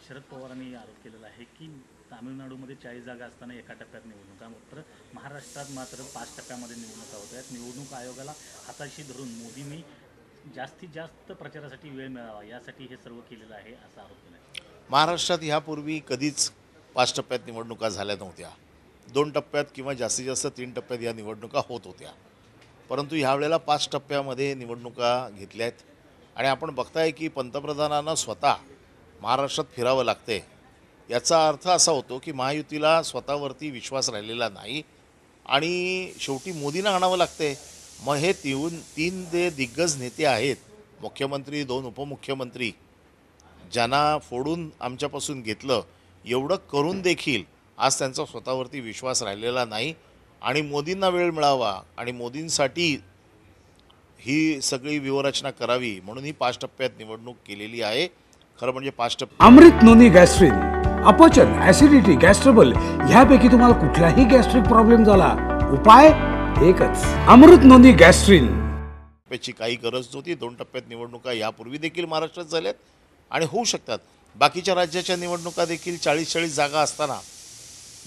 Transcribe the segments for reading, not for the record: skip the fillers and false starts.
शरद पवारांनी आरोप केलेला आहे की तामिळनाडूमध्ये 40 जागा असताना एका टप्प्यात निवडणुका, मात्र महाराष्ट्रात मात्र 5 टप्प्यामध्ये निवडणुका होत आहेत. निवडणूक आयोगाला हाताशी धरून मोदींनी जास्तीत जास्त प्रचारासाठी वेळ मिळावा यासाठी हे सर्व केलेलं आहे असा आरोप केला आहे. महाराष्ट्रात ह्यापूर्वी कधीच 5 टप्प्यात निवडणुका झाल्या नव्हत्या. 2 टप्प्यात किंवा जास्तीत जास्त 3 टप्प्यात या निवडणुका होत होत्या. परंतु ह्यावेळेला 5 टप्प्यामध्ये निवडणुका घेतल्या आहेत आणि आपण बघताय की पंतप्रधानांना स्वतः महाराष्ट्रात फिरावं लागते. याचा अर्थ असा होतो की महायुतीला स्वतःवरती विश्वास राहिलेला नाही आणि शेवटी मोदींना आणावं लागते. मग हे तीन जे दिग्गज नेते आहेत, मुख्यमंत्री, 2 उपमुख्यमंत्री, ज्यांना फोडून आमच्यापासून घेतलं, एवढं करून देखील आज त्यांचा स्वतःवरती विश्वास राहिलेला नाही आणि मोदींना वेळ मिळावा आणि मोदींसाठी ही सगळी व्यूहरचना करावी म्हणून ही 5 टप्प्यात निवडणूक केलेली आहे. खरं म्हणजे 5 टप्पे अमृत नोनी गॅस्ट्रिन, अपचन, ॲसिडिटी, गॅस्ट्रबल ह्यापैकी तुम्हाला कुठलाही गॅस्ट्रिक प्रॉब्लेम झाला, उपाय एकच, अमृत नोनी गॅस्ट्रिन. टप्प्याची काही गरज नव्हती. 2 टप्प्यात निवडणुका यापूर्वी देखील महाराष्ट्रात झाल्यात आणि होऊ शकतात. बाकीच्या राज्याच्या निवडणुका देखील 40-40 जागा असताना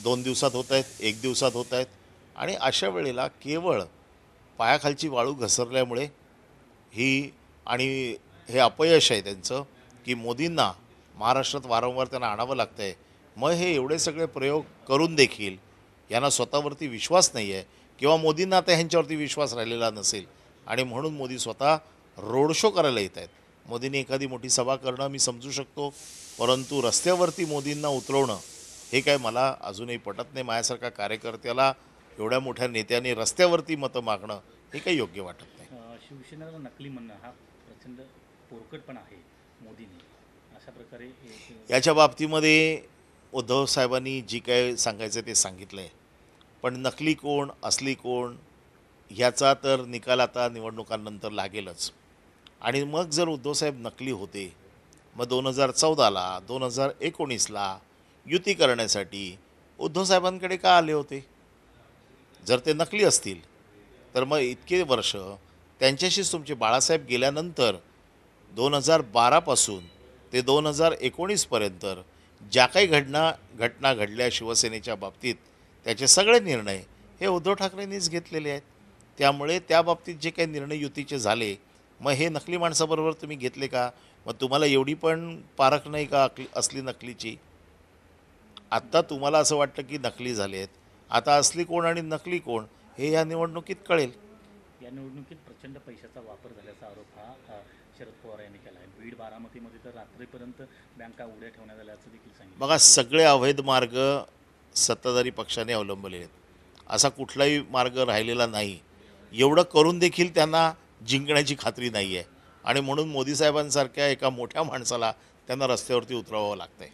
2 दिवसात होत आहेत, 1 दिवसात होत आहेत आणि अशा वेळेला केवळ पायाखालची वाळू घसरल्यामुळे ही आणि हे अपयश आहे त्यांचं की मोदींना महाराष्ट्रात वारंवार त्यांना आणावं लागतं आहे. मग हे एवढे सगळे प्रयोग करून देखील यांना स्वतःवरती विश्वास नाही आहे किंवा मोदींना आता ह्यांच्यावरती विश्वास राहिलेला नसेल आणि म्हणून मोदी स्वतः रोड शो करायला येत आहेत. मोदींनी एखादी मोठी सभा करणं मी समजू शकतो, परंतु रस्त्यावरती मोदींना उतरवणं हे काय मला अजूनही पटत नाही. माझ्यासारखा कार्यकर्त्याला एवढ्या मोठ्या नेत्याने रस्त्यावरती मतं मागणं हे काही योग्य वाटत नाही. शिवसेनेला नकली म्हणणं हा प्रचंड पोरकटपणा आहे मोदींनी अशा प्रकारे. याच्या बाबतीमध्ये उद्धव साहेबांनी जी काय सांगायचं ते सांगितलं आहे, पण नकली कोण असली कोण ह्याचा तर निकाल आता निवडणुकांनंतर लागेलच. आणि मग जर उद्धवसाहेब नकली होते, मग 2014ला 2019ला युती करण्यासाठी उद्धवसाहेबांकडे का आले होते? जर ते नकली असतील तर मग इतके वर्ष त्यांच्याशीच तुमचे बाळासाहेब गेल्यानंतर 2012पासून ते 2019पर्यंत ज्या काही घटना घडल्या शिवसेनेच्या बाबतीत त्याचे सगळे निर्णय हे उद्धव ठाकरेंनीच घेतलेले आहेत. त्यामुळे त्या बाबतीत जे काही निर्णय युतीचे झाले, मग हे नकली माणसाबरोबर तुम्ही घेतले का? मग तुम्हाला एवढी पण पारख नाही का असली नकलीची? आत्ता तुम्हाला असं वाटतं की नकली झाले आहेत, आता असली कोण आणि नकली कोण हे या निवडणुकीत कळेल. या निवडणुकीत प्रचंड पैशाचा वापर झाल्याचा आरोप हा शरद पवार यांनी केला आहे. बीड, बारामतीमध्ये तर रात्रीपर्यंत बँका उघड्या ठेवण्यात आल्याचं देखील सांगितलं. बघा, सगळे अवैध मार्ग सत्ताधारी पक्षाने अवलंबले आहेत. असा कुठलाही मार्ग राहिलेला नाही. एवढं करून देखील त्यांना जिंकण्याची खात्री नाही आहे आणि म्हणून मोदी साहेबांसारख्या एका मोठ्या माणसाला त्यांना रस्त्यावरती उतरवावं लागतं आहे.